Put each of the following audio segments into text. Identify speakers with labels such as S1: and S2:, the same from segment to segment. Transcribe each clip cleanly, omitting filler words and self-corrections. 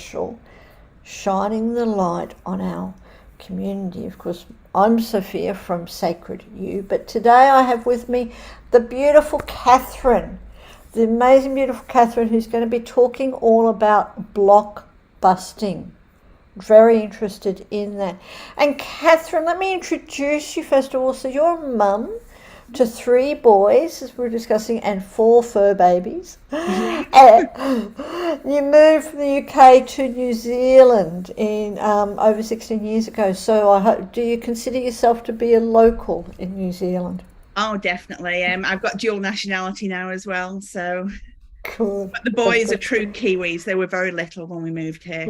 S1: special, shining the light on our community. Of course, I'm Sophia from Sacred You, but today I have with me the beautiful Kathryn, the amazing, beautiful Kathryn, who's going to be talking all about block busting. Very interested in that. And Kathryn, let me introduce you first of all. So you're a mum to 3 boys, as we were discussing, and 4 fur babies. And you moved from the UK to New Zealand in over 16 years ago. So do you consider yourself to be a local in New Zealand?
S2: Oh, definitely. I've got dual nationality now as well. So,
S1: Good.
S2: but the
S1: That's
S2: boys are
S1: good.
S2: true Kiwis. They were very little when we moved here.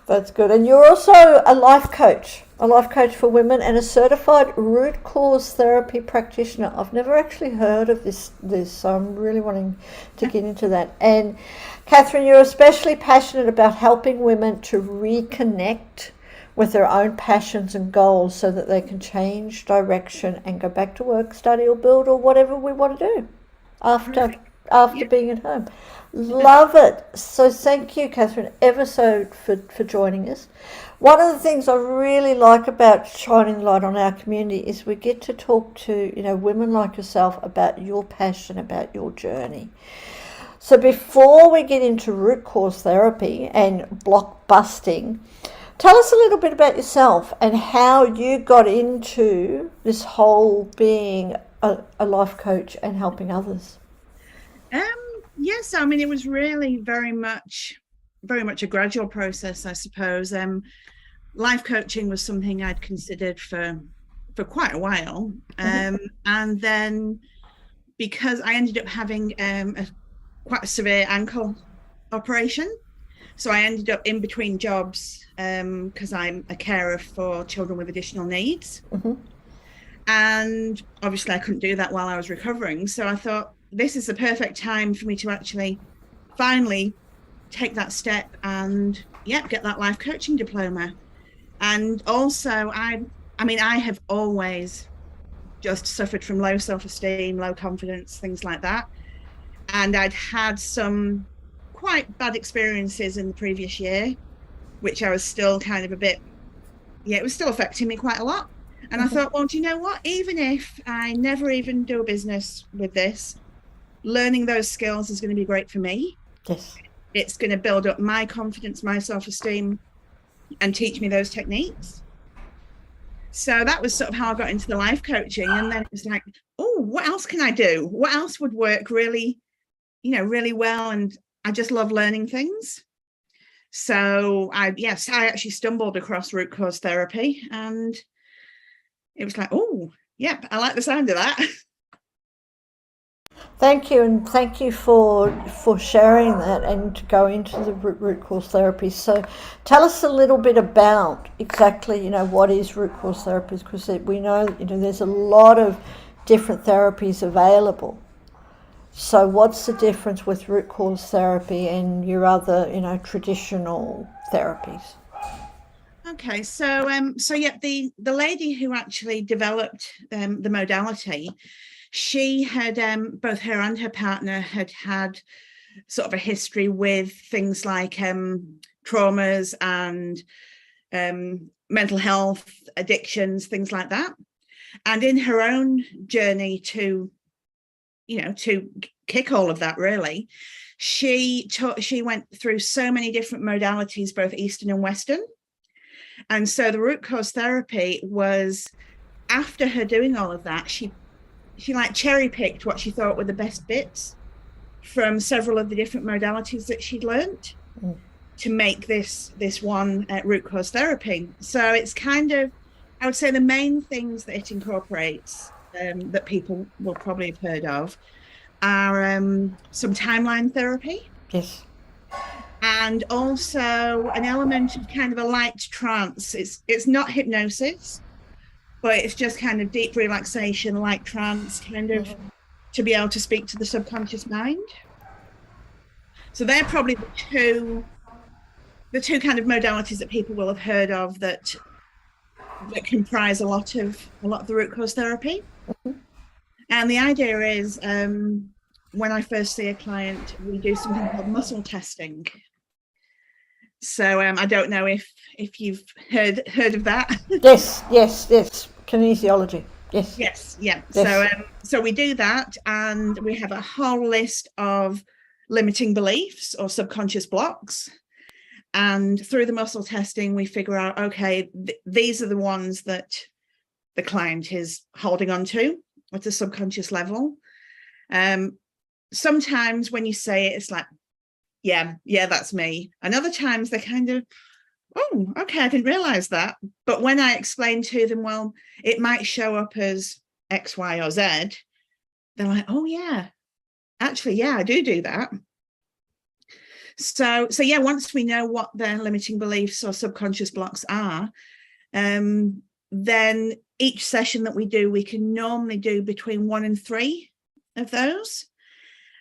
S1: That's good. And you're also a life coach for women and a certified root cause therapy practitioner. I've never actually heard of this, so I'm really wanting to get into that. And Kathryn, you're especially passionate about helping women to reconnect with their own passions and goals so that they can change direction and go back to work, study or build or whatever we want to do after
S2: Yeah.
S1: being at home. Love it. So thank you, Kathryn, ever so for joining us. One of the things I really like about shining light on our community is we get to talk to, women like yourself about your passion, about your journey. So before we get into root cause therapy and block busting, tell us a little bit about yourself and how you got into this whole being a life coach and helping others.
S2: Um, yes, I mean it was really very much a gradual process, I suppose. Life coaching was something I'd considered for quite a while. And then because I ended up having quite a severe ankle operation. So I ended up in between jobs because I'm a carer for children with additional needs.
S1: Mm-hmm.
S2: And obviously, I couldn't do that while I was recovering. So I thought this is the perfect time for me to actually finally take that step and, yeah, get that life coaching diploma. And also, I mean, I have always just suffered from low self-esteem, low confidence, things like that. And I'd had some quite bad experiences in the previous year, which I was still kind of a bit, yeah, it was still affecting me quite a lot. And I thought, well, do you know what? Even if I never even do a business with this, learning those skills is going to be great for me.
S1: Yes.
S2: It's going to build up my confidence, my self-esteem, and teach me those techniques. So that was sort of how I got into the life coaching. And then it was like, oh, what else can I do? What else would work really, really well? And I just love learning things. So I actually stumbled across root cause therapy, and it was like, oh, yep, I like the sound of that.
S1: Thank you, and thank you for sharing that and to go into the root cause therapy. So, tell us a little bit about exactly, what is root cause therapy, because we know, there's a lot of different therapies available. So, what's the difference with root cause therapy and your other, traditional therapies?
S2: Okay, so yeah, the lady who actually developed the modality, she had both her and her partner had sort of a history with things like traumas and mental health, addictions, things like that. And in her own journey to kick all of that, really, she went through so many different modalities, both Eastern and Western. And so the root cause therapy was, after her doing all of that, she like cherry picked what she thought were the best bits from several of the different modalities that she'd learned to make this one root cause therapy. So it's kind of, I would say the main things that it incorporates that people will probably have heard of are some timeline therapy,
S1: Yes.
S2: and also an element of kind of a light trance. It's not hypnosis, but it's just kind of deep relaxation, light trance, kind of to be able to speak to the subconscious mind. So they're probably the two kind of modalities that people will have heard of that comprise a lot of the root cause therapy. And the idea is, when I first see a client, we do something called muscle testing. So I don't know if you've heard of that.
S1: Yes. Kinesiology. Yes.
S2: Yes, yeah.
S1: Yes.
S2: So we do that, and we have a whole list of limiting beliefs or subconscious blocks. And through the muscle testing, we figure out, okay, these are the ones that the client is holding on to at a subconscious level. Sometimes when you say it, it's like, yeah, that's me. And other times they're kind of, oh, okay, I didn't realize that. But when I explain to them, well, it might show up as X, Y, or Z, they're like, oh, yeah, actually, yeah, I do that. So yeah, once we know what their limiting beliefs or subconscious blocks are, then each session that we do, we can normally do between 1 and 3 of those.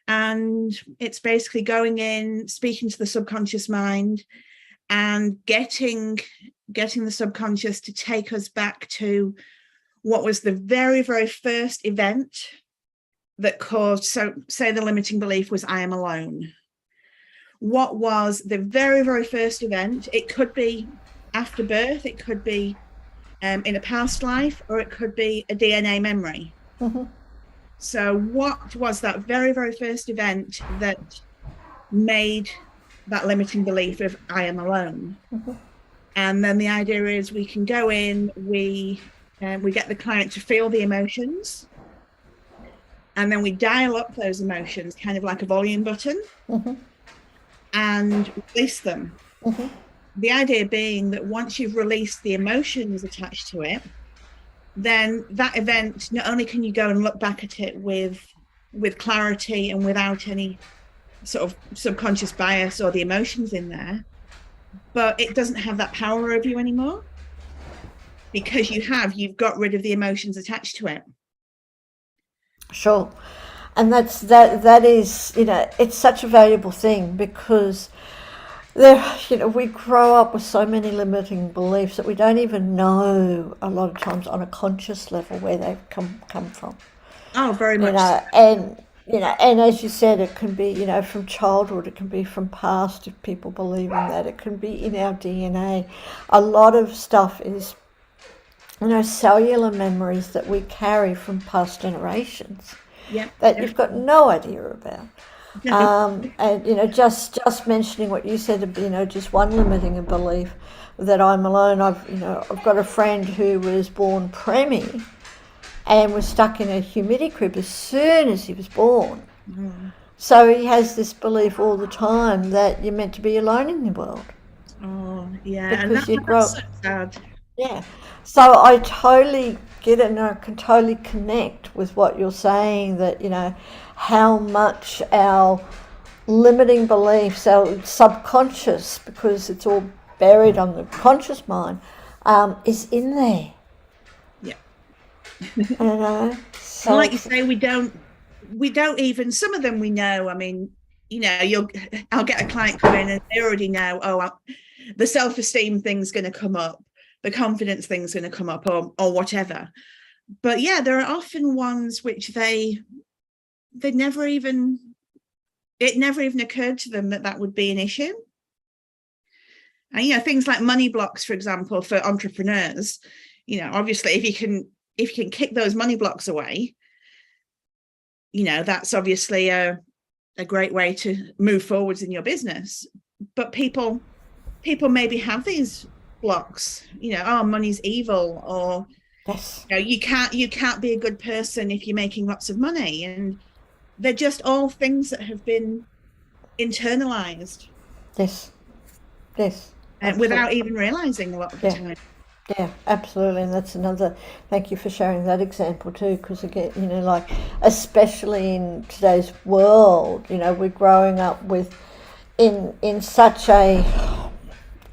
S2: And it's basically going in, speaking to the subconscious mind, and getting the subconscious to take us back to what was the very, very first event that caused, so say the limiting belief was I am alone. What was the very, very first event? It could be after birth, it could be in a past life, or it could be a DNA memory.
S1: Mm-hmm.
S2: So what was that very, very first event that made that limiting belief of I am alone?
S1: Mm-hmm.
S2: And then the idea is we can go in, we get the client to feel the emotions, and then we dial up those emotions, kind of like a volume button,
S1: mm-hmm.
S2: and release them.
S1: Mm-hmm.
S2: The idea being that once you've released the emotions attached to it, then that event, not only can you go and look back at it with clarity and without any sort of subconscious bias or the emotions in there, but it doesn't have that power over you anymore, because you've got rid of the emotions attached to it.
S1: Sure. And that is, it's such a valuable thing, because we grow up with so many limiting beliefs that we don't even know a lot of times on a conscious level where they've come from.
S2: Oh, very much.
S1: And as you said, it can be, from childhood, it can be from past, if people believe in that, it can be in our DNA. A lot of stuff is, cellular memories that we carry from past generations.
S2: Yeah.
S1: That you've got no idea about. And just mentioning what you said, just one limiting a belief that I'm alone. I've got a friend who was born preemie and was stuck in a humidity crib as soon as he was born.
S2: Mm.
S1: So he has this belief all the time that you're meant to be alone in the world.
S2: Oh, yeah,
S1: because
S2: and that's so sad.
S1: Yeah, so I totally get it, and I can totally connect with what you're saying, that how much our limiting beliefs, our subconscious, because it's all buried on the conscious mind, is in there.
S2: Yeah. So, like you say, we don't even, some of them we know. I mean, I'll get a client come in and they already know, the self-esteem thing's going to come up, the confidence thing's going to come up, or whatever. But yeah, there are often ones which it never even occurred to them that would be an issue. And things like money blocks, for example, for entrepreneurs, obviously if you can kick those money blocks away, that's obviously a great way to move forwards in your business. But people maybe have these blocks, money's evil, or
S1: yes,
S2: you can't be a good person if you're making lots of money, and they're just all things that have been internalized.
S1: Yes,
S2: and without even realizing a lot of the time.
S1: Yeah, absolutely. And that's another, thank you for sharing that example too, because again, like, especially in today's world, we're growing up with in such a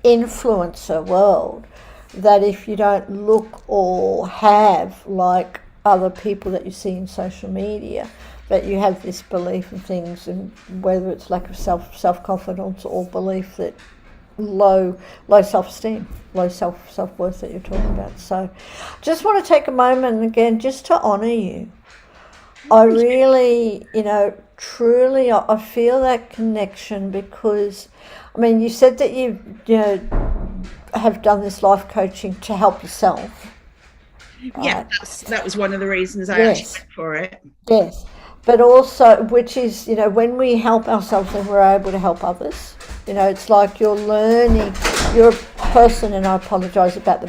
S1: influencer world that if you don't look or have like other people that you see in social media, that you have this belief in things, and whether it's lack of self-confidence or belief that low self-esteem, low self-worth that you're talking about. So just want to take a moment again just to honor you. I really, truly, I feel that connection, because mean, you said that you know, have done this life coaching to help yourself.
S2: Yeah,
S1: Right?
S2: that was one of the reasons I actually
S1: Yes.
S2: went for it.
S1: Yes. But also, which is, you know, when we help ourselves, then we're able to help others. You know, it's like you're learning. You're a person, and I apologise about the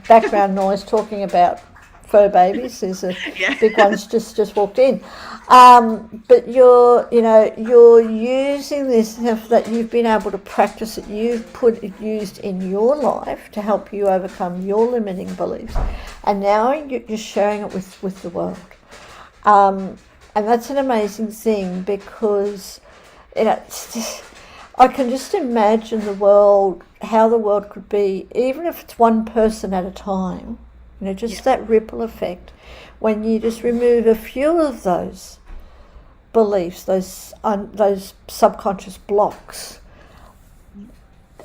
S1: background noise talking about fur babies. There's a
S2: Yeah.
S1: big one's just walked in. But you're, you know, you're using this stuff that you've been able to practice, that you've used in your life to help you overcome your limiting beliefs, and now you're sharing it with the world. And that's an amazing thing, because, you know, I can just imagine the world, how the world could be, even if it's one person at a time. You know, just that ripple effect, when you just remove a few of those beliefs, those subconscious blocks,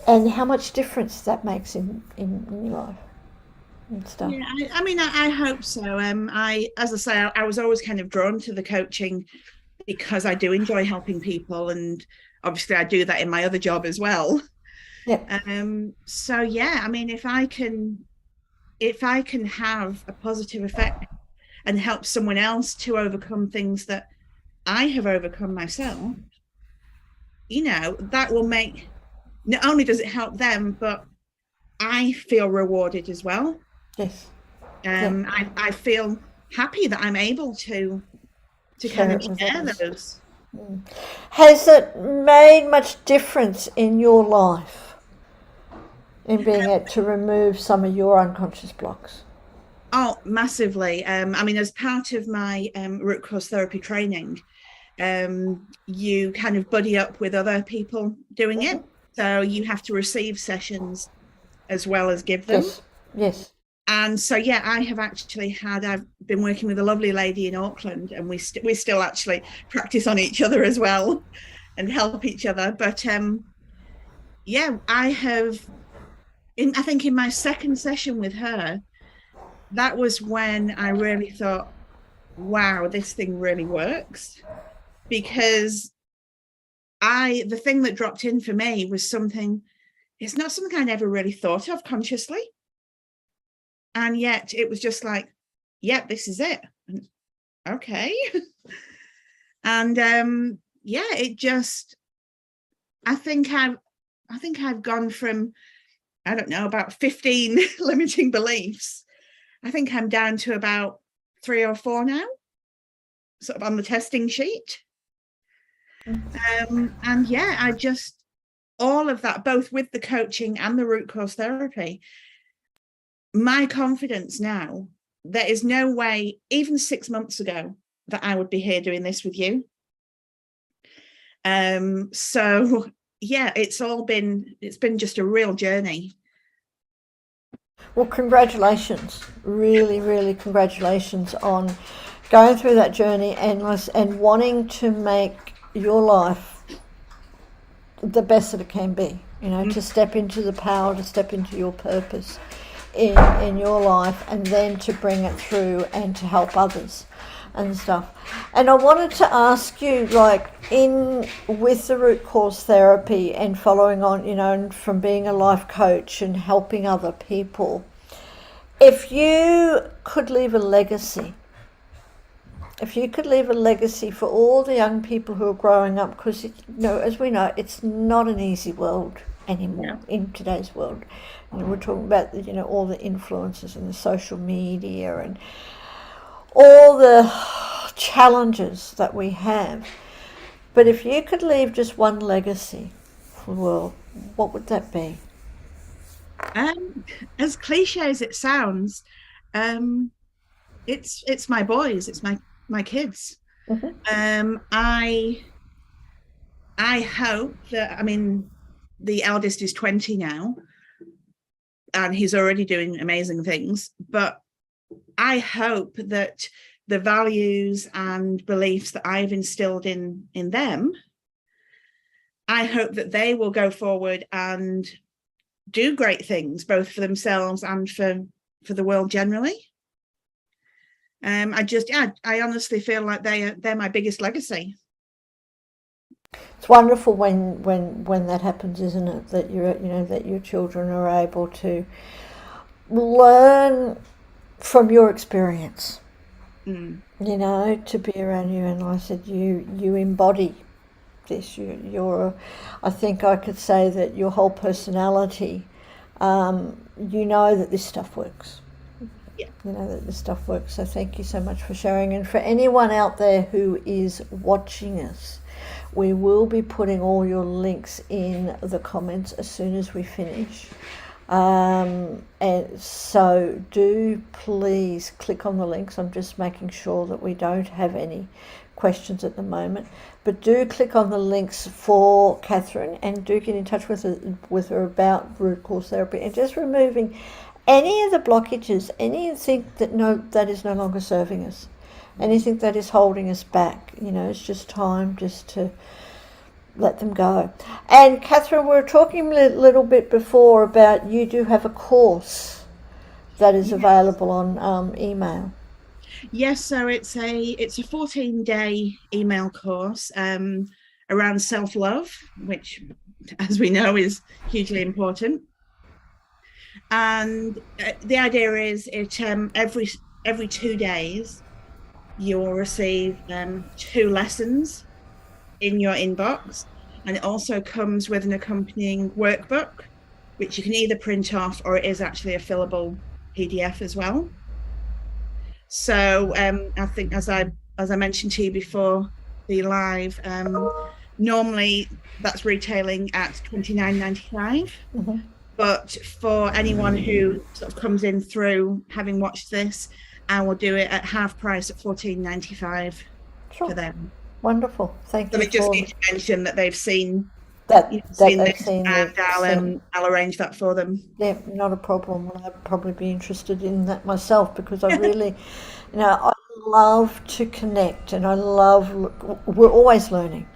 S1: and how much difference that makes in your life and stuff.
S2: Yeah, I mean, I hope so. As I say, I was always kind of drawn to the coaching because I do enjoy helping people, and obviously I do that in my other job as well.
S1: Yeah.
S2: So yeah, I mean, if I can have a positive effect and help someone else to overcome things that I have overcome myself, you know, that will make, not only does it help them, but I feel rewarded as well.
S1: Yes. Yeah.
S2: I feel happy that I'm able to kind
S1: Share
S2: of
S1: it with
S2: share
S1: others.
S2: those.
S1: Has it made much difference in your life in being able to remove some of your unconscious blocks?
S2: Oh, massively. I mean, as part of my root cause therapy training, you kind of buddy up with other people doing it. So you have to receive sessions as well as give them.
S1: Yes. Yes.
S2: And so, yeah, I've been working with a lovely lady in Auckland, and we still actually practice on each other as well and help each other. But yeah, I think in my second session with her, that was when I really thought, wow, this thing really works. Because the thing that dropped in for me was something, it's not something I never really thought of consciously. And yet it was just like, yeah, this is it. And, okay. And yeah, it just, I think I've gone from, I don't know, about 15 limiting beliefs. I think I'm down to about 3 or 4 now, sort of on the testing sheet. And yeah, all of that, both with the coaching and the root cause therapy, my confidence now, there is no way, even 6 months ago, that I would be here doing this with you. So yeah, it's been just a real journey.
S1: Well, congratulations. Really, really congratulations on going through that journey and wanting to make your life the best that it can be. You know, to step into the power, to step into your purpose in your life, and then to bring it through and to help others and stuff. And I wanted to ask you, like, with the root cause therapy and following on, you know, and from being a life coach and helping other people, if you could leave a legacy, for all the young people who are growing up, because, you know, as we know, it's not an easy world anymore in today's world. You know, we're talking about, you know, all the influences and the social media and all the challenges that we have. But if you could leave just one legacy for the world, what would that be?
S2: As cliche as it sounds, it's my boys, it's my kids. I hope that, I mean, the eldest is 20 now, and he's already doing amazing things, but I hope that the values and beliefs that I've instilled in them, I hope that they will go forward and do great things, both for themselves and for the world generally. I honestly feel like they're my biggest legacy.
S1: It's wonderful when that happens, isn't it? That that your children are able to learn from your experience. To be around you, and like I said, you embody this. I think I could say that your whole personality. You know that this stuff works.
S2: Yeah.
S1: You know that this stuff works. So thank you so much for sharing. And for anyone out there who is watching us, we will be putting all your links in the comments as soon as we finish. And so do please click on the links. I'm just making sure that we don't have any questions at the moment, but do click on the links for Kathryn and do get in touch with her about root cause therapy and just removing any of the blockages, anything that is no longer serving us, anything that is holding us back. It's just time just to let them go. And Kathryn, we were talking a little bit before about you do have a course that is available on email.
S2: Yes, so it's a 14-day email course around self-love, which, as we know, is hugely important. And the idea is every 2 days you will receive 2 lessons in your inbox, and it also comes with an accompanying workbook, which you can either print off or it is actually a fillable PDF as well. So I think, as I mentioned to you before the live, normally that's retailing at $29.95. But for anyone who sort of comes in through having watched this, I will do it at half price at $14.95 for them.
S1: Wonderful. Thank you.
S2: So I just need to mention that they've seen
S1: they've seen
S2: and I'll arrange that for them.
S1: Yeah, not a problem. Well, I'd probably be interested in that myself because I really, I love to connect and we're always learning.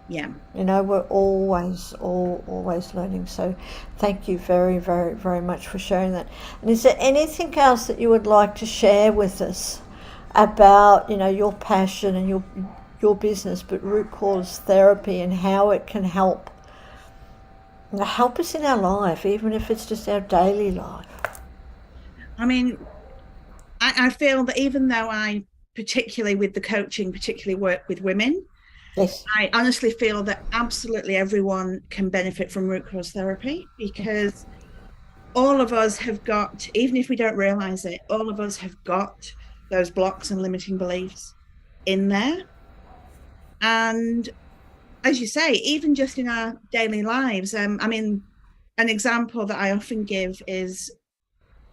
S2: Yeah.
S1: We're always learning. So thank you very, very, very much for sharing that. And is there anything else that you would like to share with us about, your passion and your business, but root cause therapy and how it can help us in our life, even if it's just our daily life?
S2: I mean, I feel that even though I, particularly with the coaching, particularly work with women,
S1: yes,
S2: I honestly feel that absolutely everyone can benefit from root cause therapy, because all of us have got, even if we don't realize it, all of us have got those blocks and limiting beliefs in there. And as you say, even just in our daily lives, I mean, an example that I often give is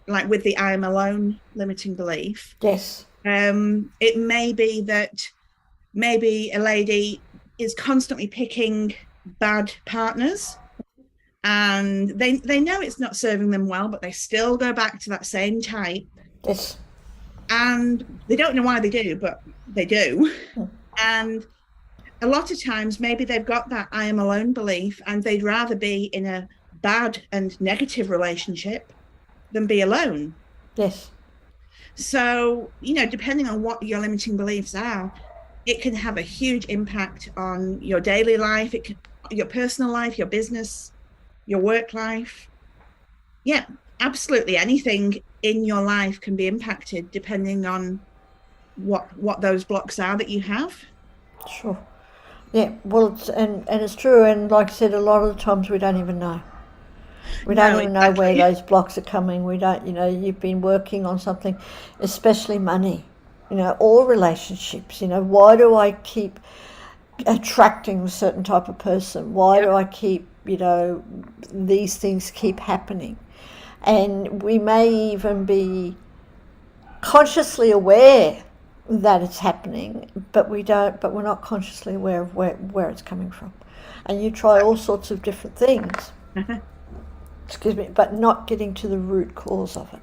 S2: like with the I am alone limiting belief.
S1: Yes.
S2: It may be that maybe a lady is constantly picking bad partners and they know it's not serving them well, but they still go back to that same type.
S1: Yes.
S2: And they don't know why they do, but they do. And a lot of times maybe they've got that I am alone belief and they'd rather be in a bad and negative relationship than be alone.
S1: Yes.
S2: So, depending on what your limiting beliefs are, it can have a huge impact on your daily life, your personal life, your business, your work life. Yeah, absolutely anything in your life can be impacted depending on what those blocks are that you have.
S1: Sure. Yeah, well, it's true, and like I said, a lot of the times we don't even know. We don't even know where those blocks are coming. We don't, you've been working on something, especially money, or relationships. Why do I keep attracting a certain type of person? Why do I keep, these things keep happening? And we may even be consciously aware that it's happening, but we're not consciously aware of where it's coming from. And you try all sorts of different things, excuse me, but not getting to the root cause of it.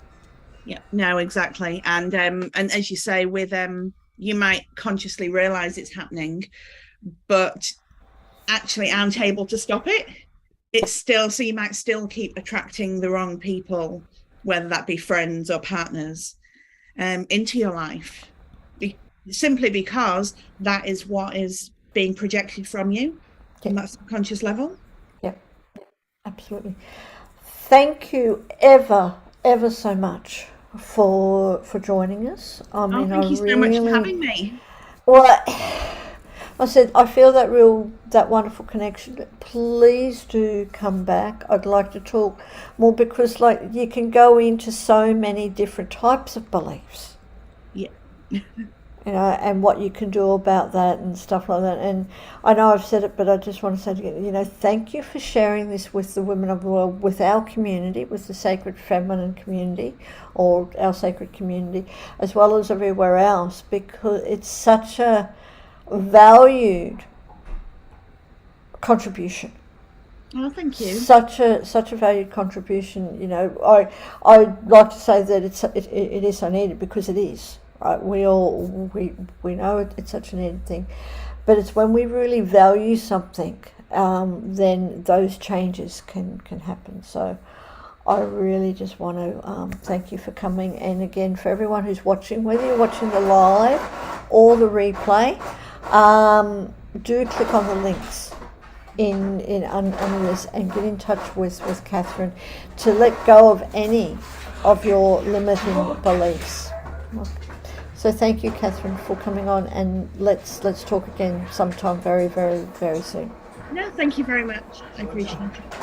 S2: Yeah, no, exactly. And as you say, with you might consciously realize it's happening, but actually aren't able to stop it. It's still, so you might still keep attracting the wrong people, whether that be friends or partners, into your life. Simply because that is what is being projected from you on that subconscious level.
S1: Yep, absolutely. Thank you ever so much for joining us. I mean,
S2: Thank you so much for having me.
S1: Well, I said I feel that wonderful connection. Please do come back. I'd like to talk more because, like, you can go into so many different types of beliefs.
S2: Yeah.
S1: And what you can do about that and stuff like that. And I know I've said it, but I just want to say again, thank you for sharing this with the women of the world, with our community, with the sacred feminine community, or our sacred community, as well as everywhere else, because it's such a valued contribution.
S2: Oh, thank you.
S1: Such a valued contribution. I'd like to say that it is so needed, because it is. Right, we know it's such a needed thing, but it's when we really value something, then those changes can happen. So I really just want to thank you for coming, and again for everyone who's watching, whether you're watching the live or the replay, do click on the links in under this and get in touch with Kathryn to let go of any of your limiting beliefs. So thank you, Kathryn, for coming on, and let's talk again sometime very, very, very soon.
S2: No, thank you very much. I appreciate it.